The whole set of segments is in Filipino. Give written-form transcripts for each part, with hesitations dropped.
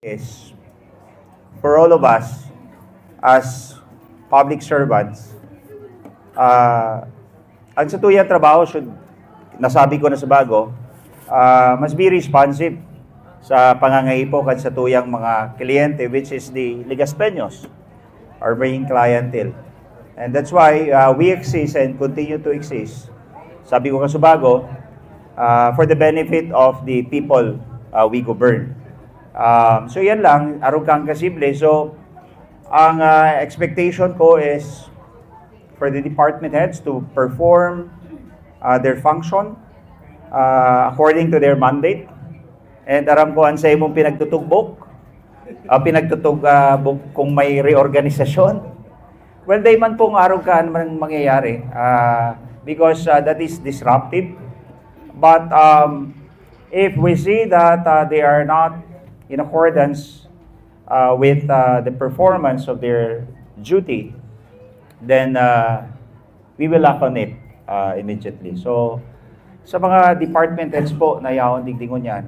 is for all of us as public servants, ang sa tuyang trabaho nasabi ko na sa bago, must be responsive sa pangangaipo sa tuyang mga kliyente, which is the Ligaspeños, our main clientele. And that's why we exist and continue to exist. Sabi ko sa bago, for the benefit of the people we govern. So yan lang, arugkang kasimple. So, ang expectation ko is for the department heads to perform their function according to their mandate. And aram ko ang sa imong pinagtutugbok, kung may reorganisasyon. Well, day man pong arugkan man mangyayari because that is disruptive. But if we see that they are not in accordance with the performance of their duty, then we will act on it immediately. So, sa mga department heads po na yaon digdingon yan,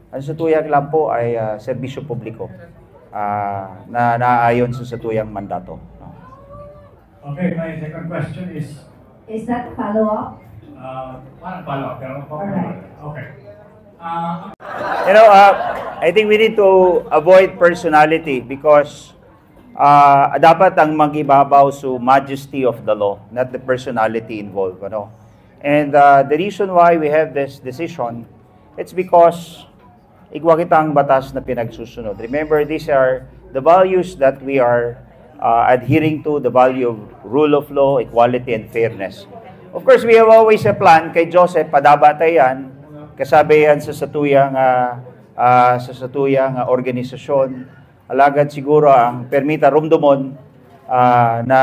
ang satuyang lang po ay serbisyo publiko na naayon sa satuyang mandato. Okay, my second question is... Is that follow-up? Parang follow-up. Alright. Okay. I think we need to avoid personality because dapat ang mag-ibabaw sa majesty of the law, not the personality involved. And the reason why we have this decision, it's because igwa kitang batas na pinagsusunod. Remember, these are the values that we are adhering to, the value of rule of law, equality, and fairness. Of course, we have always a plan kay Joseph, padabatayan, kasabayan sa satuyang organisasyon. Alagad siguro ang permita rumdumon na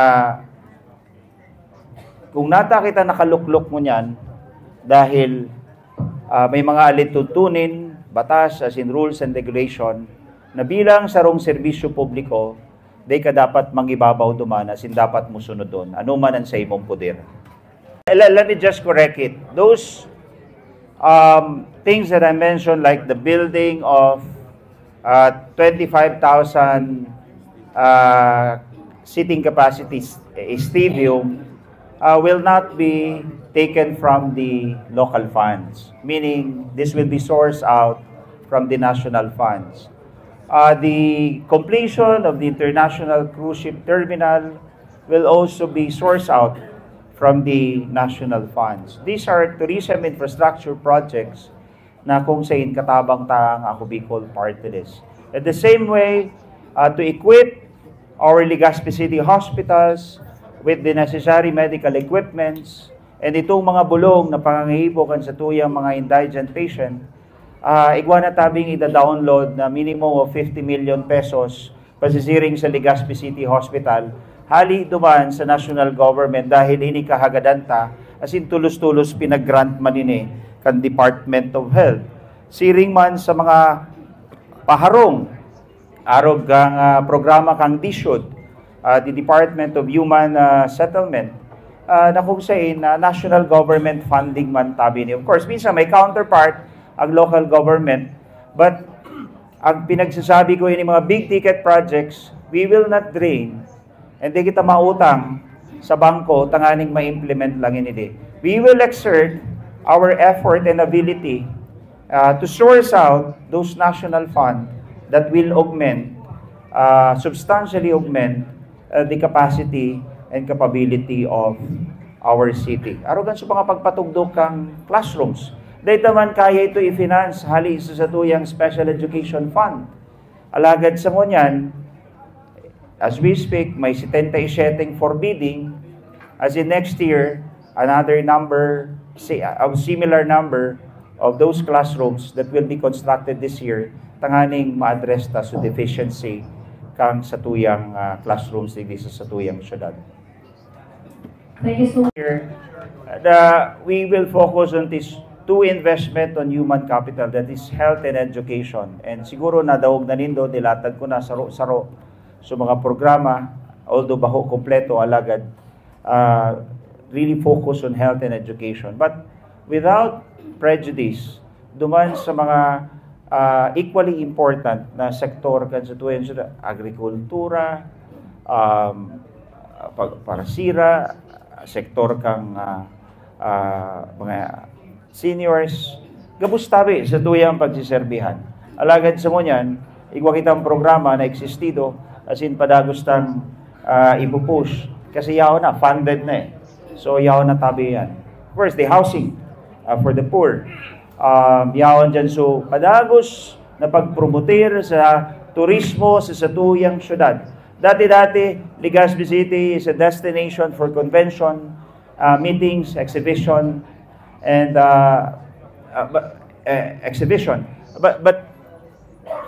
kung nata kita nakaluklok mo niyan dahil may mga alitutunin, batas as in rules and regulation na bilang sarong serbisyo publiko, day ka dapat mangibabaw duman as in dapat mo sunod doon. Ano man ang sa imong poder. Let me just correct it. Those things that I mentioned, like the building of 25,000 seating capacity stadium, will not be taken from the local funds, meaning this will be sourced out from the national funds. The completion of the International Cruise Ship Terminal will also be sourced out from the national funds. These are tourism infrastructure projects na kung saan katabang taang ako Bicol party list. At the same way, to equip our Legazpi City hospitals with the necessary medical equipments and itong mga bulong na pangangahibokan sa tuyang mga indigent patient, igwa na tabing ida-download na minimum of 50 million pesos pasisiring sa Legazpi City Hospital hali duman sa national government dahil ini kahagadanta as in tulus-tulus pinag-grant manini kan Department of Health. Siring man sa mga paharong arog kang programa kang DSUD, the Department of Human Settlement, na kung saan national government funding man tabi ni. Of course, minsan may counterpart ang local government, but ang pinagsasabi ko yung mga big ticket projects, we will not drain and di kita mautang sa bangko tanganing ma-implement lang ini. We will exert our effort and ability to source out those national funds that will augment, substantially augment the capacity and capability of our city. Arogan sa mga pagpatugdog kang classrooms. Dahil naman kaya ito i-finance hali sa satuyang Special Education Fund. Alagad sa ngunyan, as we speak, may 77 forbidding. As in next year, another number, similar number of those classrooms that will be constructed this year, tanganing ma-address ta sa deficiency kang satuyang classrooms dito sa satuyang syudad. Thank you so much. Here, we will focus on this two investment on human capital, that is health and education. And siguro nadawog na nindo, nilatag ko na saro-saro sa mga programa, although baho kompleto alagad, really focus on health and education. But without prejudice, duman sa mga equally important na sektor kan sa tuyan sila, agrikultura, parasira, sektor kang mga seniors, gabustabi sa tuyang pagsiserbihan. Alagad sa ngunyan, igwa kitang programa na existido, as in padagustang ipupush, kasi yaw na, funded na eh. So yaw na tabi yan. First, the housing for the poor. Yawan dyan, so padagos na pagpromoter sa turismo sa satuyang syudad. Dati-dati, Legazpi City is a destination for convention, meetings, exhibition, and exhibition. But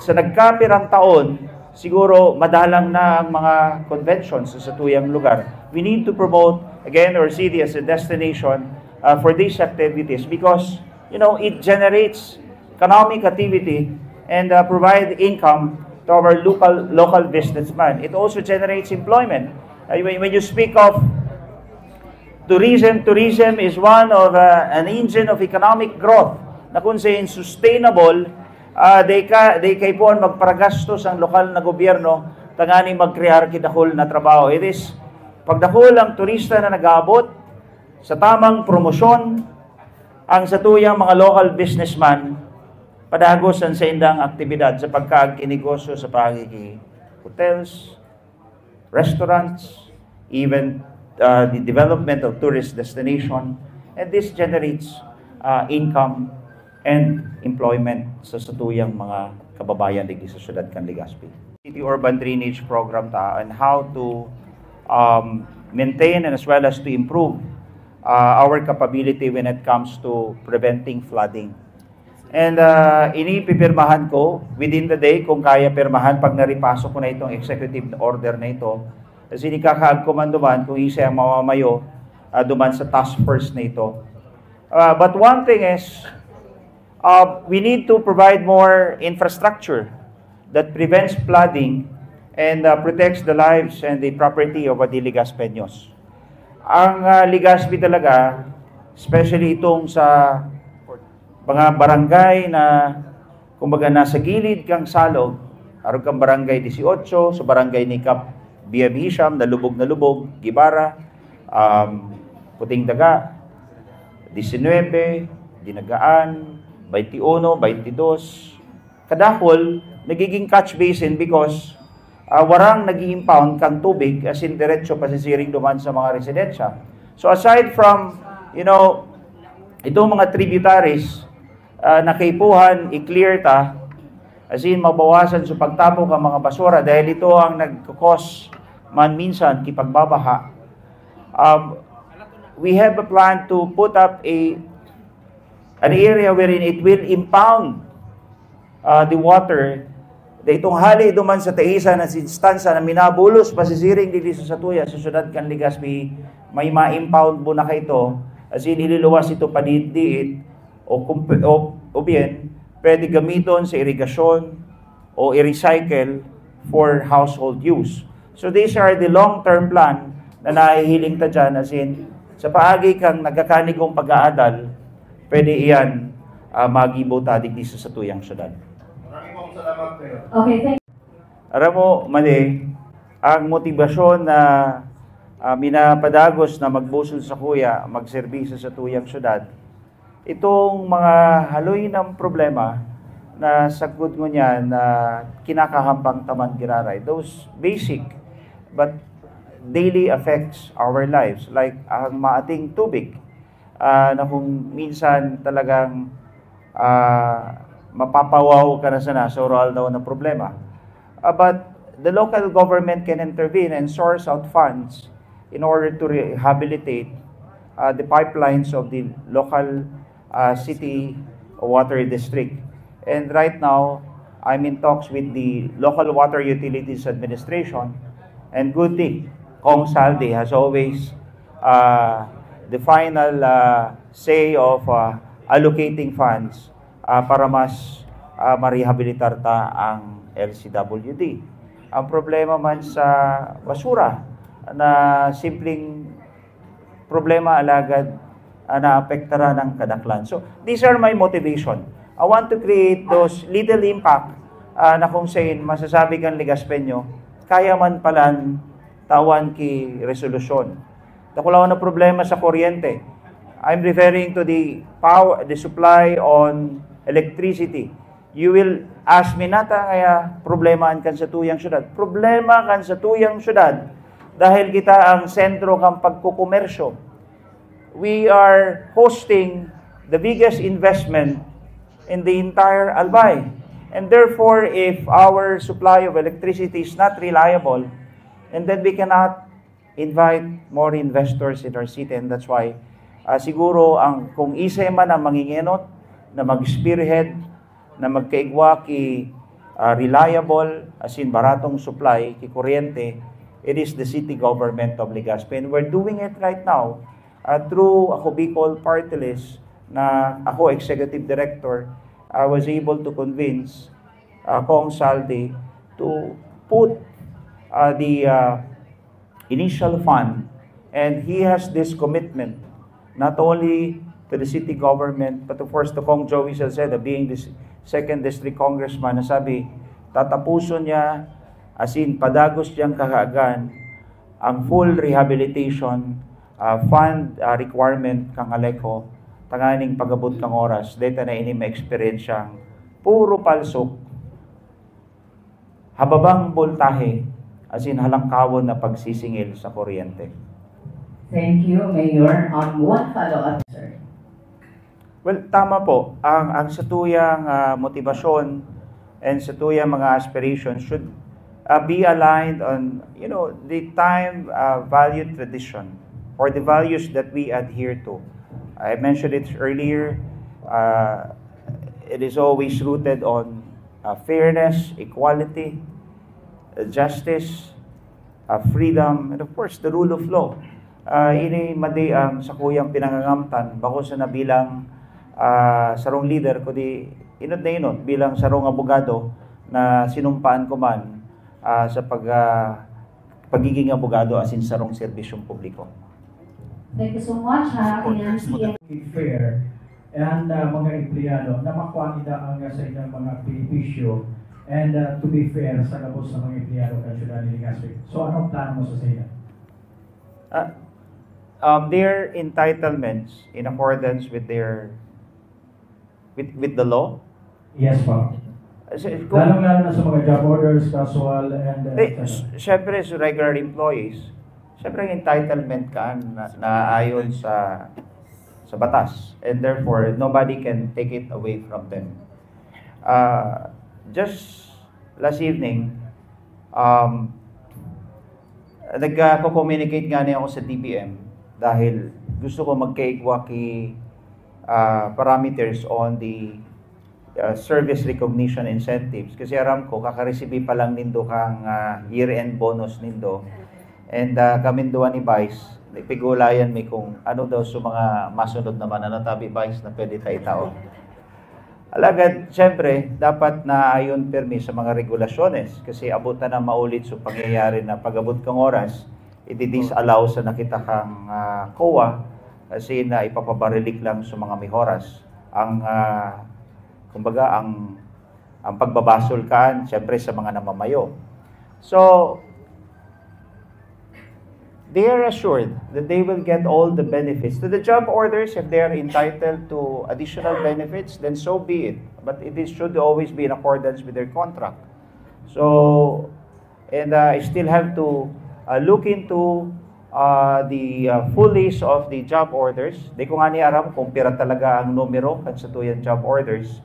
sa nagkapirang taon, siguro madalang na ang mga conventions sa tuyang lugar. We need to promote, again, our city as a destination for these activities because, it generates economic activity and provide income to our local businessmen. It also generates employment. When you speak of tourism is one of an engine of economic growth na kung saan sustainable, they kay po magparagastos ang lokal na gobyerno tangani magkrear kidakol na trabaho. It is pagdakol ang turista na nag-aabot sa tamang promosyon ang satuyang mga local businessman padagos ang sa indang aktibidad sa pagkaag-inegosyo sa pagiging hotels, restaurants, even the development of tourist destination, and this generates income and employment sa satuyang mga kababayan dito sa syudad kan Legazpi. City Urban Drainage Program ta and how to maintain and as well as to improve our capability when it comes to preventing flooding. And inipipirmahan ko within the day kung kaya pirmahan pag naripasok ko na itong executive order na ito. Kasi ikakaag komanduman kung isa ang mamamayo duman sa task force na ito. But one thing is, we need to provide more infrastructure that prevents flooding and protects the lives and the property of the Legazpeños. Ang Legazpi talaga, especially itong sa mga barangay na kumbaga nasa gilid kang salog, aron kang barangay 18, sa barangay ni Cap Biabisham, na lubog, Gibara, Puting Daga, 19, Dinagaan, 21, 22. Kadakol, nagiging catch basin because warang nag-impound kang tubig as in diretso pasisiring duman sa mga residensya. So aside from, itong mga tributaries na kaipuhan, i-clear ta, as in mabawasan sa pagtapok ang mga basura dahil ito ang nagkakos man minsan kipagbabaha. We have a plan to put up an area wherein it will impound the water. Itong hali duman sa taisa na instansa na minabulos pasisiring dili sa Satuya sa syudad kan Legazpi, may ma-impound mo na ito as in ililuwas ito padiit o bien pwede gamiton sa irigasyon o i-recycle for household use. So these are the long-term plan na nahihiling ta dyan as in sa paagi kang nagkakanigong pag-aadal, pwede iyan magibuta dito sa Satuyang syudad. Okay, thank you. Aram mo, mali, ang motibasyon na minapadagos na magbusol sa kuya, magserbisyo sa tuyang syudad, itong mga haloy ng problema na sagod mo niya na kinakahampang taman giraray, those basic but daily affects our lives, like ang maating tubig, na kung minsan talagang mapapawaw ka na sana sa oral daw na problema. But the local government can intervene and source out funds in order to rehabilitate the pipelines of the local city water district. And right now, I'm in talks with the local water utilities administration, and good thing, Kong Saldi has always the final say of allocating funds para mas marehabilitar ta ang LCWD. Ang problema man sa basura na simpleng problema alagad na apektara ng kadaklan. So these are my motivation I want to create those little impact na kung saan masasabi kang Ligaspenyo, kaya man palan tawan ki resolusyon. Dakulaw na problema sa kuryente. I'm referring to the power, the supply on electricity. You will ask me nata kaya problemahan kan sa tuyang syudad. Problema kan sa tuyang syudad dahil kita ang sentro kang pagkukumersyo. We are hosting the biggest investment in the entire Albay. And therefore, if our supply of electricity is not reliable, and then we cannot invite more investors in our city. And that's why siguro kung isa man ang mangingenot na mag-spearhead, na magkaigwa ki reliable, as in baratong supply, ki kuryente, it is the city government of Legazpi. And we're doing it right now through ako Bicol Party List na ako executive director. I was able to convince Kong Saldi to put the initial fund, and he has this commitment not only to the city government but of course to Kong Joey Salceda being this second district congressman na sabi tatapuson niya as in padagos diyang kakagan ang full rehabilitation fund requirement kang Aleco tanganing pagabot kang oras data na ini ma-experience siyang puro palsok hababang voltahe as in halangkawon na pagsisingil sa kuryente. Thank you, Mayor. One follow-up, sir. Well, tama po. Ang satuyang motivasyon and satuyang mga aspirations should be aligned on, the time, value, tradition, or the values that we adhere to. I mentioned it earlier. It is always rooted on fairness, equality, justice, freedom, and of course, the rule of law. Ini madi ang sakuyang pinangangamtan bako sa nabilang sarong leader ko di inod na inod bilang sarong abogado na sinumpaan ko man sa pagiging abogado asin sarong serbisyong publiko. Thank you so much, Nancy. fair and mga empleyado na makuha nila ang sa inyong mga benepisyo and to be fair sa labos sa mga empleyado ng syudad ni Legazpi. So anong plano mo sa sila? Their entitlements in accordance with their with the law. Yes, po. Lalong-lalo na sa mga job orders, casual, and Siyempre, sa regular employees, siyempre ang entitlement ka na ayon sa batas. And therefore, nobody can take it away from them. Just last evening, nagko-communicate nga niya ako sa DBM dahil gusto ko magkaigwaki parameters on the service recognition incentives. Kasi aram ko, kakaresibi pa lang nindo kang year-end bonus nindo. And kaminduan ni Vice, pigulayan mi kung ano daw sa mga masunod naman, ano tabi Vice na pwede tayo tao. Alagad, siyempre, dapat na ayon permi sa mga regulasyones kasi abutan na maulit sa pangyayari na pag-abot kang oras, i-disallow sa nakita kang COA kasi na ipapabarilik lang sa mga mihoras. Kumbaga, ang pagbabasol kaan, siyempre sa mga namamayo. So, they are assured that they will get all the benefits. To the job orders, if they are entitled to additional benefits, then so be it. But it should always be in accordance with their contract. So, and I still have to look into the full list of the job orders. Di ko nga ni aram kung pira talaga ang numero at sa tuyang job orders.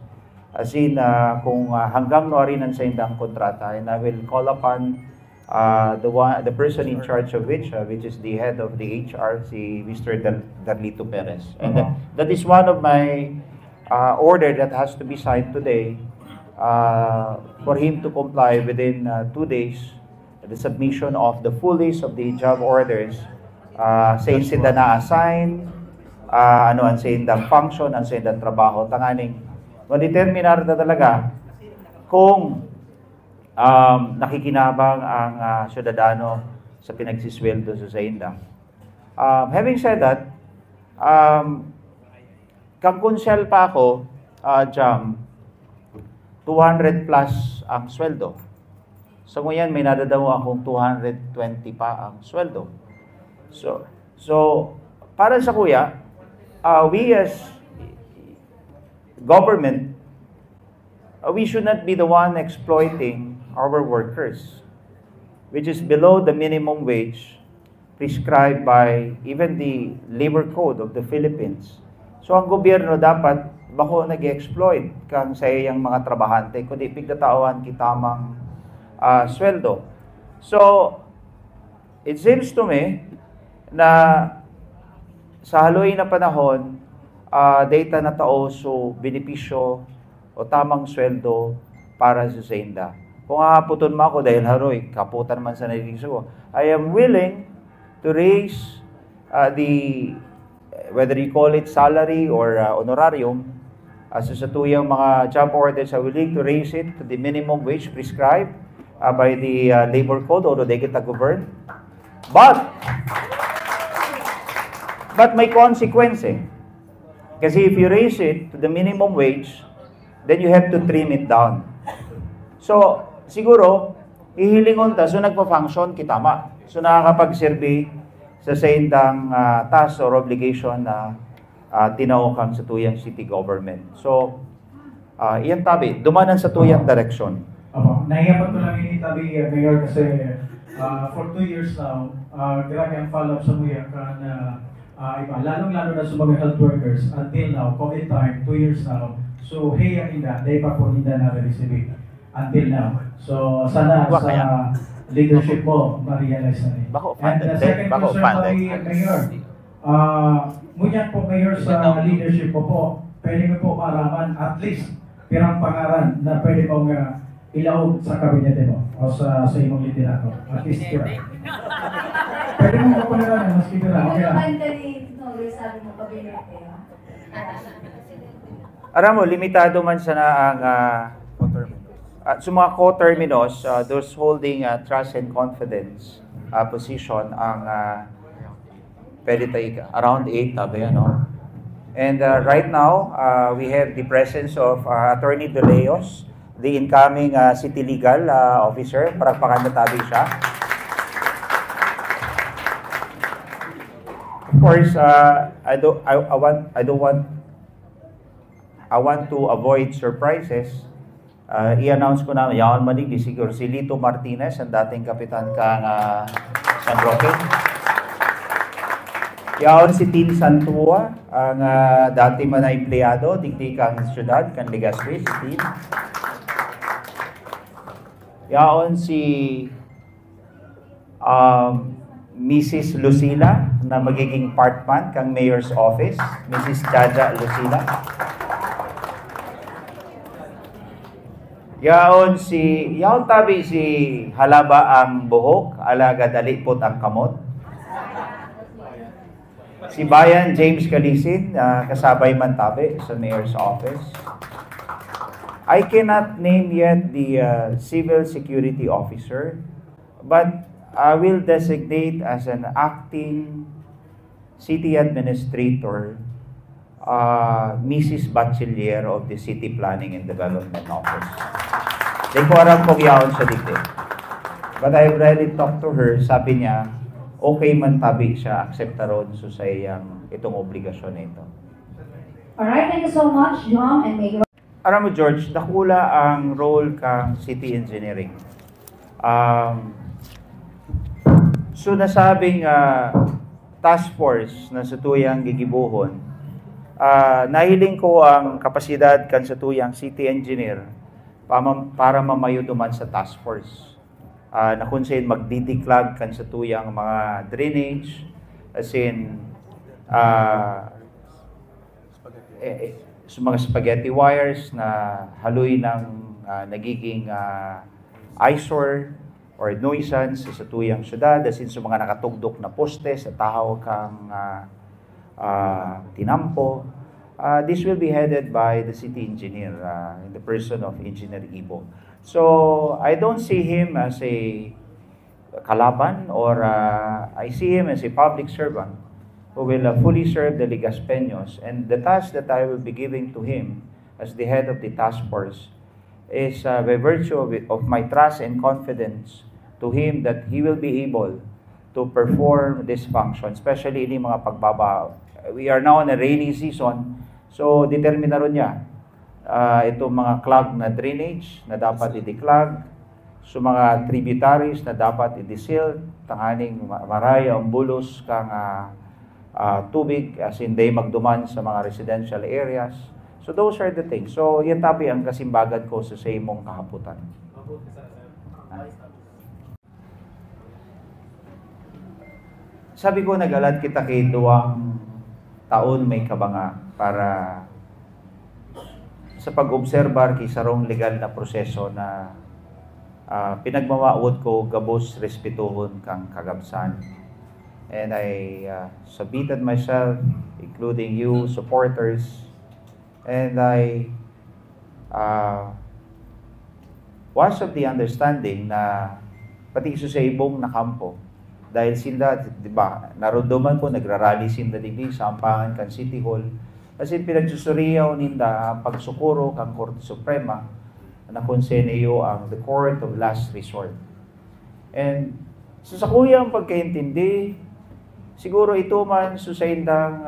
As in, kung hanggang noarinan sa indang kontrata, and I will call upon the person in charge of which is the head of the HR, si Mr. Darlito Perez. And that is one of my order that has to be signed today for him to comply within 2 days the submission of the full list of the job orders sa insinda na assign, ang sa indang function, ang sa indang trabaho. Tanganing, ma-determinar na talaga kung nakikinabang ang syudadano sa pinagsisweldo sa indang. Having said that, kang konsyal pa ako, Jam, 200 plus ang sweldo. So ngayon, may nadadaw akong 220 pa ang sweldo. So para sa kuya, we as government, we should not be the one exploiting our workers, which is below the minimum wage prescribed by even the labor code of the Philippines. So ang gobyerno dapat bako nag-exploit kang sa iyang mga trabahante, kundi pigdatawan kitamang sweldo. So it seems to me na sa haloy na panahon, data na tao so benepisyo o tamang sweldo para sa Zenda. Kung haputon mo ako dahil haroy, kaputan man sa narinig ko, I am willing to raise whether you call it salary or honorarium, sa tuyang mga job orders are willing to raise it to the minimum wage prescribed by the labor code or they get govern. But may consequence eh. Kasi if you raise it to the minimum wage, then you have to trim it down. So, siguro, ihilingon ta, so nagpa-function, kitama. So, nakakapag-survey sa sayindang task or obligation na tinawakang sa tuyang city government. So, iyan tabi, dumanan sa tuyang direction. Nahiyapan ko lang ini tabi, Mayor, kasi for 2 years now, grabe ang follow-up sa muya iba, lalong-lalo na sa mga health workers until now, COVID time, 2 years now. So, hey, ang inda, dahil pa po hindi na-receive until now. So, sana sa leadership mo, ma-realize na rin. And the second concern po, Mayor, ngunyan po, Mayor, sa leadership mo po, pwede mo po maraman at least pirang pangaran na pwede mong ilaog sa kabinete mo o sa imong liderato. At least pirang. Pwede mo po na mas pirang. Okay lang. Aram mo, limitado man sana ang sa mga co-terminos, those holding trust and confidence position ang pwede tayo around 8 tabi, ano? And right now, we have the presence of Attorney De Leos, the incoming city legal officer. Paragpakan na tabi siya. Of course, I want to avoid surprises. I-announce ko na yaon manig siguro si Lito Martinez, ang dating kapitan kang San Roque. Yaon si Tin Santua, ang dating man na empleyado digdi kang syudad kang Legazpi, si Tin. Yaon si Mrs. Lucila na magiging part-man kang Mayor's Office, Mrs. Jaja Lucila. Yaon tabi si Halaba ang buhok, alagad alipot ang kamot. Si Bayan James Calisin, kasabay man tabi sa Mayor's Office. I cannot name yet the civil security officer, but I will designate as an acting city administrator Mrs. Bachelier of the City Planning and Development Office. Di ko aram kung yaon sa dikti. But I've already talked to her, sabi niya, okay man tabi siya, akseptaron so sa iyang itong obligasyon na ito. Alright, thank you so much, John and Mayor. Aram mo, George, dakula ang role kang city engineering. So nasabing task force na sa tuyang gigibuhon, nahiling ko ang kapasidad kan sa tuyang city engineer para mamayo duman sa task force. Na kung saan magdidiklag kan sa tuyang mga drainage, as in mga spaghetti wires na haloy ng nagiging eyesore or nuisance sa tuyang syudad, as in sa mga nakatugdok na poste sa tahaw kang tinampo. This will be headed by the city engineer, in the person of Engineer Ibo. So, I don't see him as a kalaban or I see him as a public servant who will fully serve the Ligaspeños. And the task that I will be giving to him as the head of the task force is by virtue of my trust and confidence to him that he will be able to perform this function, especially in mga pagbaba. We are now in a rainy season, so determine na ron niya itong mga clog na drainage na dapat i-declog, so mga tributaries na dapat i-desil, tanganing maraya ang bulos kang tubig, as in day magduman sa mga residential areas. So those are the things. So yan tabi ang kasimbagan ko sa imong kahaputan. Sabi ko, nag-alad kita kay duwang taon may kabanga para sa pag-obserbar kay sarong legal na proseso na pinagmamaot ko gabos respetuhon kang kagabsan. And I submitted myself, including you, supporters, and I was of the understanding na pati iso sa ibong nakampo, dahil sila, di ba, narodoman ko, nagrarally sila digdi sa ampangan kan City Hall, kasi pinagsusuriyaw ninda ang pagsukuro kang Korte Suprema na konseneyo ang the court of last resort. And sa kuyang pagkaintindi, siguro ito man sa indang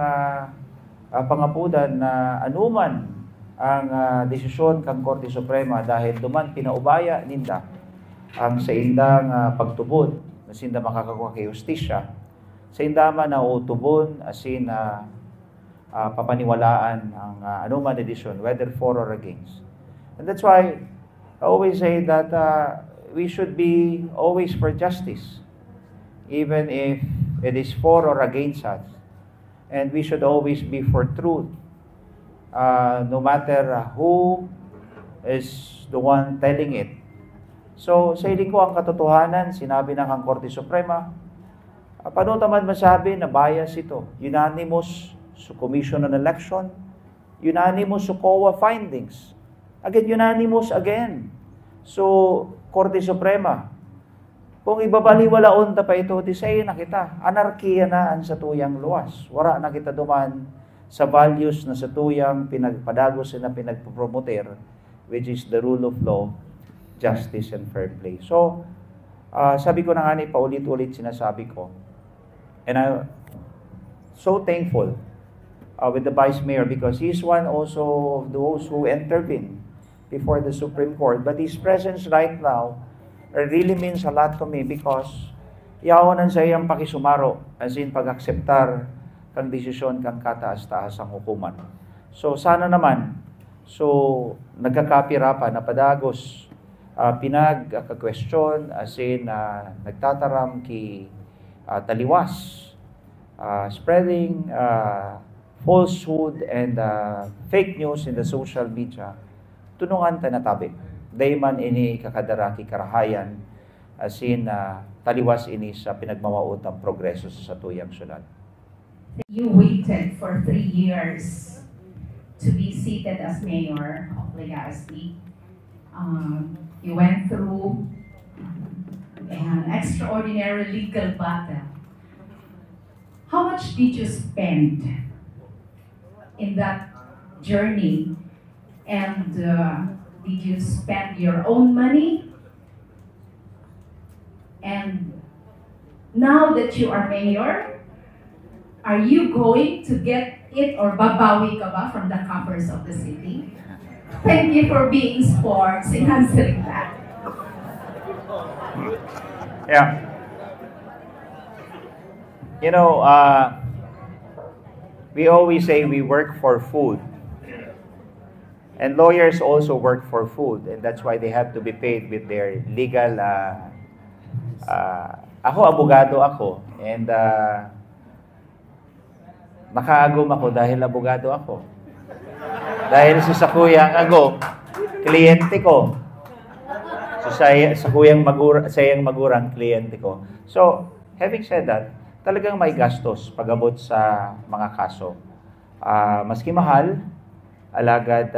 pangapudan na anuman ang desisyon kang Korte Suprema dahil duman pinaubaya ninda ang sa indang pagtubod na sinda makakakuha kay justisya, sa indama na utubon asin papaniwalaan ang anuman edisyon, whether for or against. And that's why I always say that we should be always for justice, even if it is for or against us. And we should always be for truth, no matter who is the one telling it. So, sa hiling ko ang katotohanan, sinabi ng ang Korte Suprema, paano tamad masabi na bias ito? Unanimous sa Commission on Election, unanimous sa COA findings. Again, unanimous again. So, Korte Suprema, kung ibabaliwalaon ta pa ito, disay na kita. Anarkiya na ang sa tuyang luwas. Wara na kita duman sa values na sa tuyang pinagpadagos na pinagpromoter, which is the rule of law, justice, and fair play. So, sabi ko na nga ni, paulit-ulit sinasabi ko. And I'm so thankful with the Vice Mayor because he's one also of those who intervened before the Supreme Court. But his presence right now really means a lot to me because yawanan sa iyang pakisumaro, as in pag-akseptar kang desisyon kang kataas-taas ang hukuman. So sana naman, so nagkakapira pa na padagos, pinag-question, as in nagtataram ki taliwas, spreading falsehood and fake news in the social media, tunungan tanatabi. Dayman ini kakadaraki karahayan, as in taliwas ini sa pinagmamautang progreso sa tuyang syudad. You waited for 3 years to be seated as mayor of Legazpi. You went through an extraordinary legal battle. How much did you spend in that journey? And did you spend your own money? And now that you are mayor, are you going to get it or babawi ka ba from the coffers of the city? Thank you for being sports in answering that. Yeah. You know, we always say we work for food. And lawyers also work for food. And that's why they have to be paid with their legal... ako, abogado ako. And nakaagom ako dahil abogado ako. Dahil sa kuyang ako, kliyente ko. So sa kuyang magurang kliyente ko. So, having said that, talagang may gastos pag-abot sa mga kaso. Maski mahal, alagad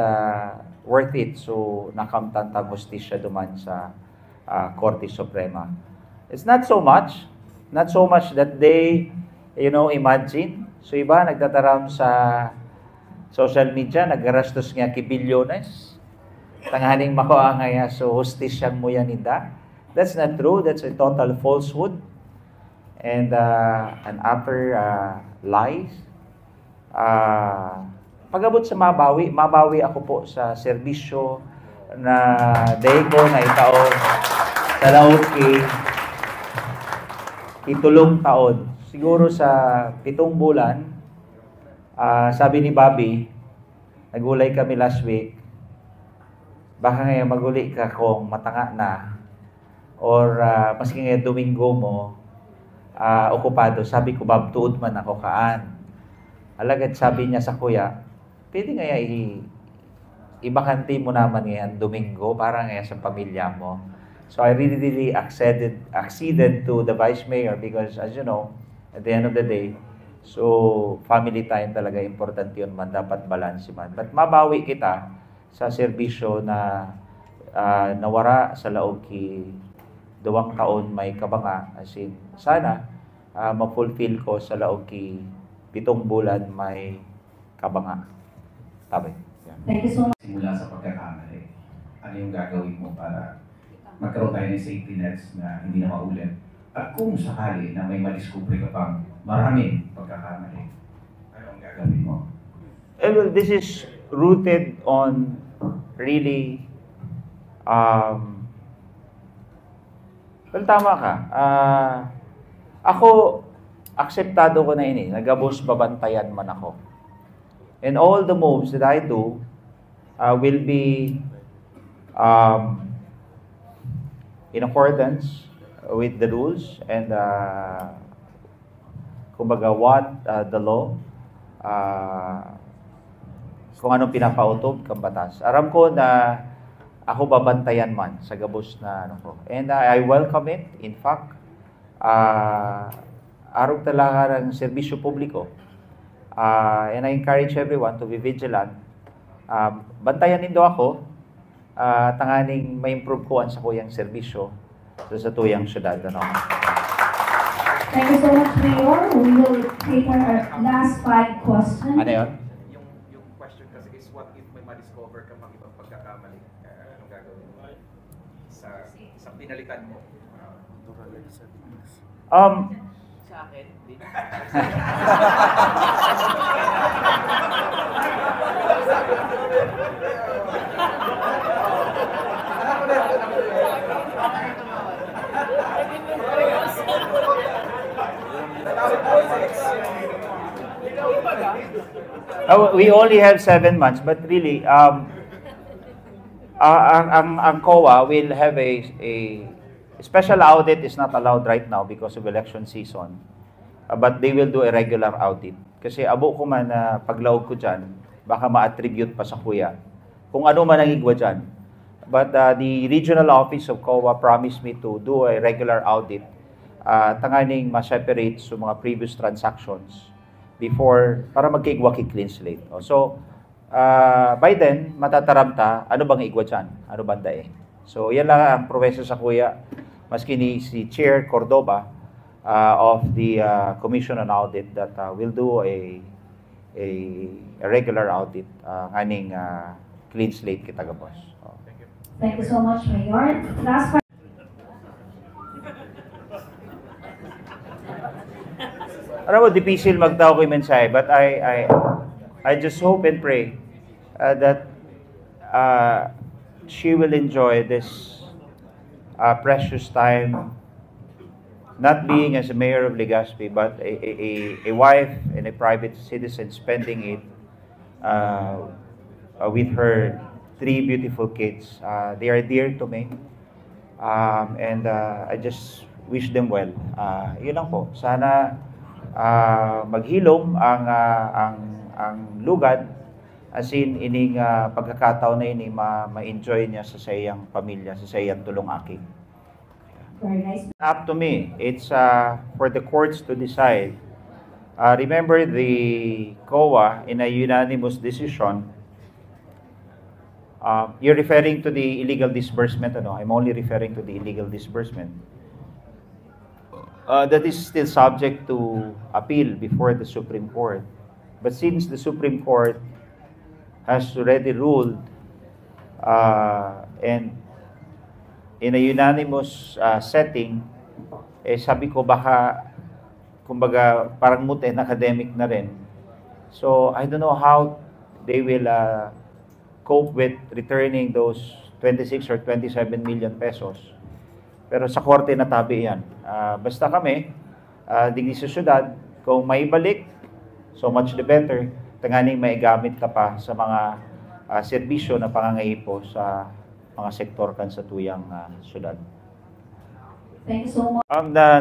worth it. So, nakamtantang hustisya duman sa Korte Suprema. It's not so much that they, imagine. So, iba nagtataram sa social media, nagarastos nga kibilyones. Tanghaning makuha nga ya, so hostisyan mo yan inda. That's not true. That's a total falsehood. And an utter lies. Pagabot sa mabawi ako po sa serbisyo na day ko na itaon sa laot itulong taon. Siguro sa 7 bulan, sabi ni Bobby, nagulay kami last week, baka ngayon maguli ka kung matanga na or maski ngayon Domingo mo, okupado. Sabi ko, Bob, tuod man ako kaan. Alagad sabi niya sa kuya, pwede nga ibakanti mo naman ngayon Domingo para ngayon sa pamilya mo. So I really acceded to the Vice Mayor because as you know, at the end of the day, so family time talaga important yun man, dapat balance man. But mabawi kita sa serbisyo na nawara sa laog ki 2 taon may kabanga. As in, sana ma-fulfill ko sa laog ki 7 bulan may kabanga. Tabi. Yeah. Thank you so much. Simula sa pagkakamali, ano yung gagawin mo para magkaroon tayo ng safety nets na hindi na maulit? At kung sakali na may madiscovery ka pang maraming pagkakamali, ano ang gagawin mo? Well, this is rooted on really well, tama ka. Ako, akseptado ko na ini. Nagabos babantayan man ako. And all the moves that I do will be in accordance with the rules and kumbaga what the law kung anong pinapautob kang batas. Aram ko na ako babantayan man sa gabos na ano ko. And I welcome it. In fact, arog talaga ng serbisyo publiko. And I encourage everyone to be vigilant. Bantayan nindo ako. Tanganing ma-improve ko sa kuyang serbisyo sa tuyang syudad. Ano? Thank you so much, Mayor. We will take our last 5 questions. Ano yun? Yung question kasi is what if may ma-discover ka mang ibang pagkakamali? Anong gagawin mo? Sa pinalitan mo? Sa akin, din. We only have 7 months, but really, ang COA will have a special audit is not allowed right now because of election season. But they will do a regular audit. Kasi abo ko man na paglaog ko dyan, baka ma-attribute pa sa kuya. Kung ano man ang igwa dyan. But the regional office of COA promised me to do a regular audit. Tanganing ma-separate sa mga previous transactions before, para magkaigwa clean slate. So, by then, matataramta, ano bang igwa dyan? Ano banda eh? So, yan lang ang professor sa kuya. Maski ni si Chair Cordoba of the Commission on Audit that will do a regular audit nganing clean slate kita gabos. Thank you so much, Mayor. Last question. Alam mo, difficile magtao ko yung mensahe, but I just hope and pray that she will enjoy this precious time, not being as a mayor of Legazpi, but a wife and a private citizen spending it with her 3 beautiful kids. They are dear to me, and I just wish them well. Yun lang po. Sana maghilom ang lugad, as in ining pagkakataon na ini ma-enjoy niya sa sayang pamilya, sa sayang tulong aki. Very nice. Up to me, it's for the courts to decide. Remember the COA in a unanimous decision. You're referring to the illegal disbursement, ano? I'm only referring to the illegal disbursement. That is still subject to appeal before the Supreme Court. But since the Supreme Court has already ruled and in a unanimous setting, sabi ko baka, kumbaga, parang moot and academic na rin. So, I don't know how they will cope with returning those 26 or 27 million pesos. Pero sa korte natabi yan. Basta kami, digdi sa syudad, kung may balik, so much the better, tanganing may gamit ka pa sa mga serbisyo na pangangaipo sa mga sektor kan sa tuyang syudad. Thank you so much.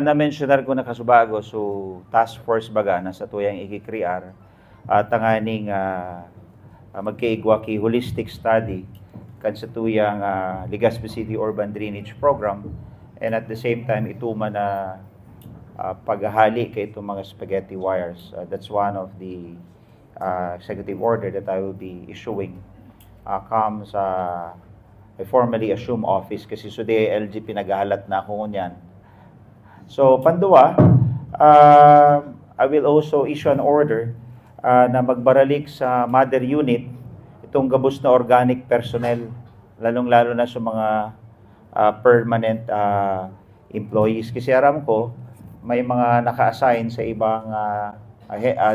Na-mentionar ko na kasubago, so task force baga na sa tuyang ikikrear, tanganing magkaigwa ki holistic study kan sa tuyang Legazpi City Urban Drainage Program, and at the same time ituma na paghahali kay itong mga spaghetti wires. That's one of the executive order that I will be issuing comes I formally assume office kasi so LG pinagahalat na ako niyan. So panduwa, I will also issue an order na magbaralik sa mother unit itong gabos na organic personnel, lalong-lalo na sa mga permanent employees. Kasi aram ko, may mga naka-assign sa ibang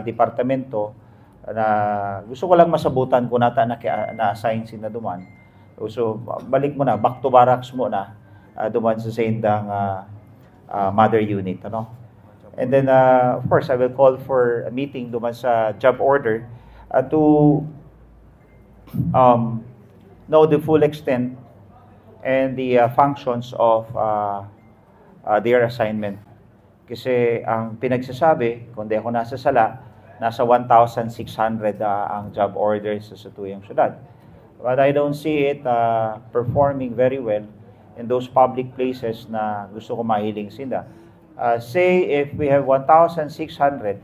departamento na gusto ko lang masabutan kung nata na-assign sila duman. So, balik mo na, back to barracks mo na duman sa sendang mother unit. Ano? And then, of course, I will call for a meeting duman sa job order to know the full extent and the functions of their assignment. Kasi ang pinagsasabi, kung di ako nasa sala, nasa 1,600 ang job orders sa tuyang syudad. But I don't see it performing very well in those public places na gusto ko mahiling sila. Say if we have 1,600,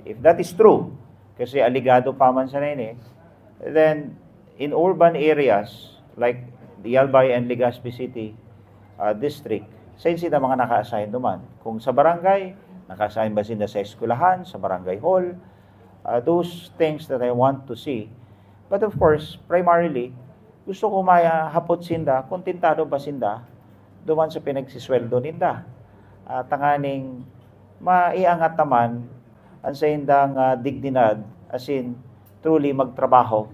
if that is true, kasi aligado pa man sa nene, then in urban areas like the Albay and Legazpi City district, saan sila mga naka-assign duman? Kung sa barangay, naka-assign ba sila sa eskwelahan, sa barangay hall? Those things that I want to see. But of course, primarily, gusto ko mahapot sinda, kontentado ba sinda, duman sa pinagsisweldo ninda. Tanganing maiangat naman ang sa indang dignidad, as in, truly magtrabaho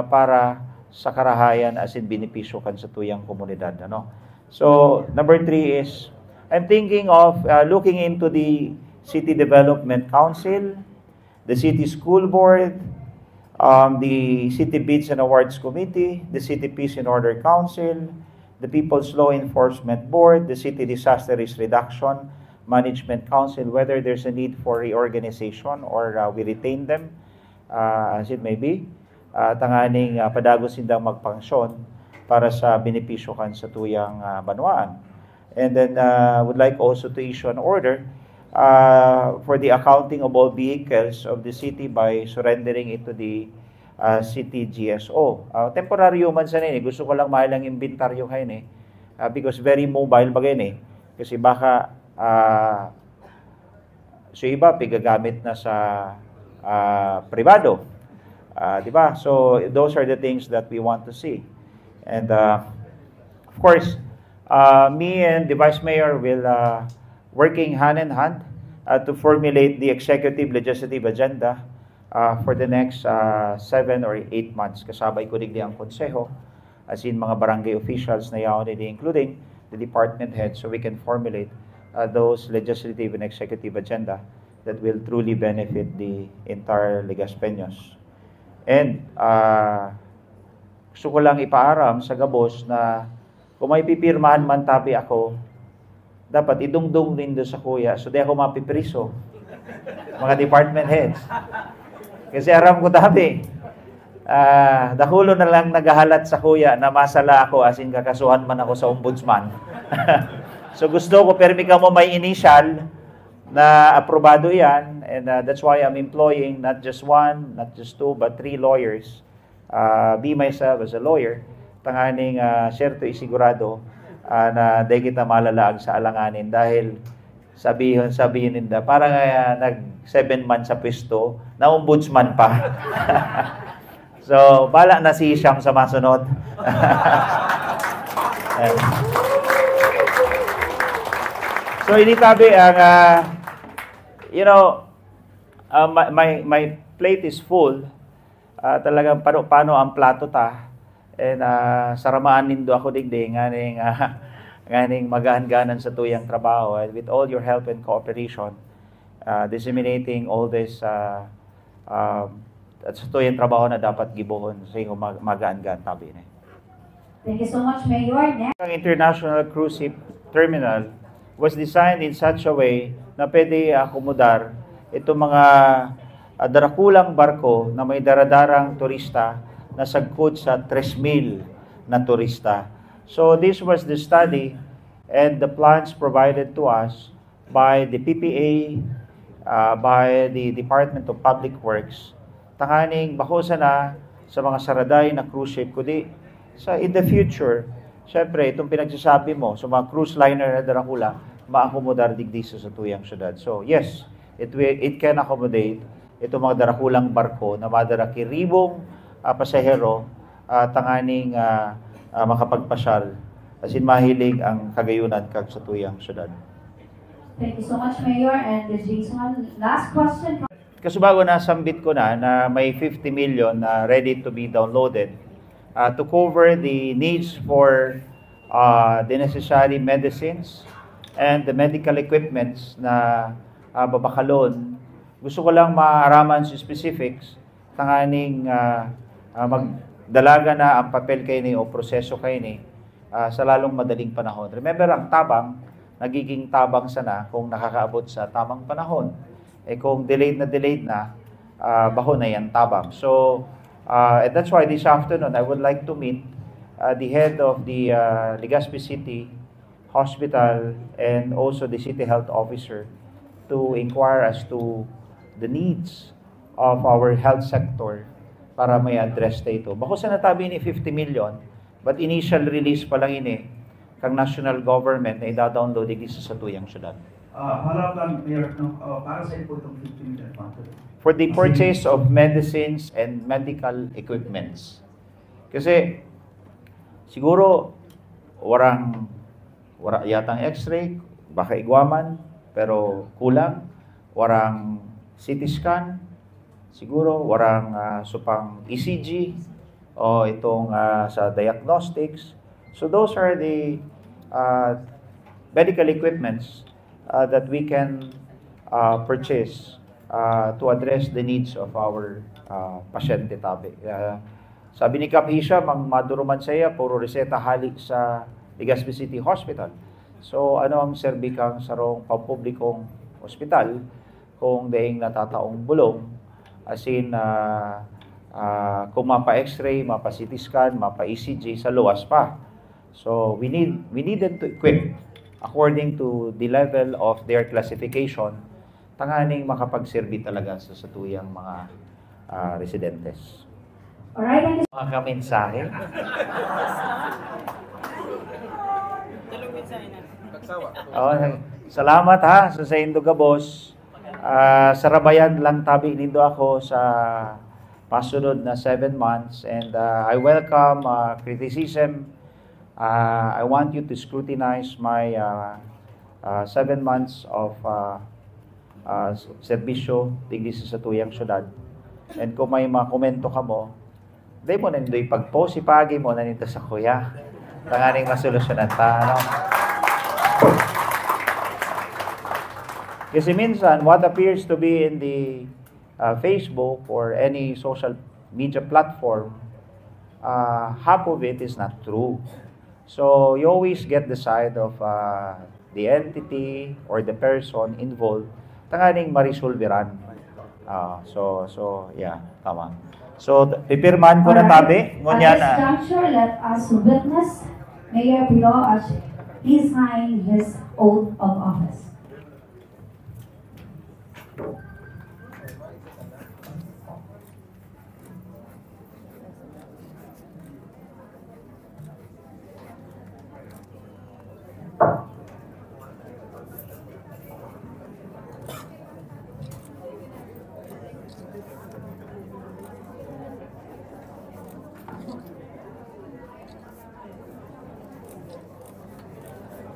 para sa karahayan as in benepisyo kan sa tuyang komunidad. Ano? So, number 3 is, I'm thinking of looking into the City Development Council, the City School Board, the City Bids and Awards Committee, the City Peace and Order Council, the People's Law Enforcement Board, the City Disaster Risk Reduction Management Council, whether there's a need for reorganization or we retain them, as it may be. Tanganing padagos sindang magpangsyon para sa benepisyo kan sa tuyang banwaan. And then would like also to issue an order for the accounting of all vehicles of the city by surrendering it to the city GSO. Temporaryo man sa nini, gusto ko lang mahilang inventaryo kayo ni, because very mobile bagay ni. Kasi baka so iba pigagamit na sa privado. Di ba? So those are the things that we want to see. And of course, me and the Vice Mayor will working hand in hand to formulate the executive legislative agenda for the next 7 or 8 months. Kasabay ko digdi ang konseho, as in mga barangay officials na yaon nila, including the department heads, so we can formulate those legislative and executive agenda that will truly benefit the entire Legazpeños. And gusto ko lang ipaaram sa gabos na kung may pipirmahan man tabi ako, dapat idungdung din doon sa kuya so di ako mapipriso. Mga department heads. Kasi aram ko tabi, dakulo na lang nagahalat sa kuya na masala ako as in kakasuhan man ako sa ombudsman. So gusto ko, permi ka mo may initial na aprobado yan, and that's why I'm employing not just 1, not just 2, but 3 lawyers. Be myself as a lawyer, tanganing syerto isigurado na di kita malalaag sa alanganin dahil sabihin ninda, parang nag 7 months sa pwesto, na ombudsman pa. So, bala na si Siyam sa masunod. Ayan. So, ini tabi ang, my plate is full. Talagang paano ang plato ta. And saramaan nindo ako digdi nganing magaan-ganan sa tuyang trabaho. And with all your help and cooperation, disseminating all this at sa tuyang trabaho na dapat gibuhon sa iyong magaan-gaan tabi. Thank you so much, Mayor. Next. Ang International Cruise Ship Terminal was designed in such a way na pwede akomodar itong mga darakulang barko na may daradarang turista na sagkod sa 3,000 na turista. So this was the study and the plans provided to us by the PPA, by the Department of Public Works. Tanganing bakusa na sa mga saraday na cruise ship, kundi in the future, syempre, itong pinagsasabi mo, sa mga cruise liner na darakula, ma-accommodar digdi sa tuyang syudad. So, yes, it can accommodate itong mga darakulang barko na madaraki ribong pasahero tanganing makapagpasyal as in mahilig ang kagayunan kag sa tuyang syudad. Thank you so much, Mayor. And Jason, last question. Kasubago na sambit ko na may 50 million na ready to be downloaded to cover the needs for the necessary medicines and the medical equipments na babakalon. Gusto ko lang maaraman sa specifics tanganing magdalaga na ang papel kayo ni o proseso kayo ni sa lalong madaling panahon. Remember, ang tabang, nagiging tabang sana kung nakakaabot sa tamang panahon. Kung delayed na, baho na yan tabang. So, and that's why this afternoon, I would like to meet the head of the Legazpi City Hospital and also the City Health Officer to inquire as to the needs of our health sector para may address ito. Bako sa natabi ni 50 million, but initial release pa lang ini kang national government na ida-download isa sa tuyang syudad. Follow-up lang, Mayor, para sa po itong 50 million for the purchase of medicines and medical equipments. Kasi siguro wala yatang x-ray, baka igwaman, pero kulang. Warang CT scan, siguro warang supang ECG o itong sa diagnostics. So those are the medical equipments that we can purchase to address the needs of our pasyente tabi. Sabi ni Kap Hisha, maduruman saya, puro reseta hali sa Legazpi City Hospital. So ano ang serbikang sarong pampublikong ospital kung daing natataong bulong, as in kung mapa x-ray, mapa CT scan, mapa ECG, sa luwas pa. So we need them to equip according to the level of their classification, tanganing makapagserbi talaga sa tuyang mga residentes. Alright, Mga kamensahe. Salamat ha sa Induga Boss. Sarabayan lang tabi nindo ako sa pasunod na 7 months and I welcome criticism. I want you to scrutinize my 7 months of serbisyo tigdi sa tuyang syudad. And kung may mga komento ka mo, di mo na nito ipag-post, ipagi mo na nito sa kuya. Tanganing masolusyonan ta, ano? Kasi minsan, what appears to be in the Facebook or any social media platform, half of it is not true. So, you always get the side of the entity or the person involved, tanganing marisolveran. So, yeah, tama. So, pipirmahan ko na tabi. Ngunyan at this juncture, let us witness Mayor Pilo as he signed his oath of office.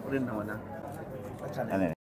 rin naman na. Ano yun?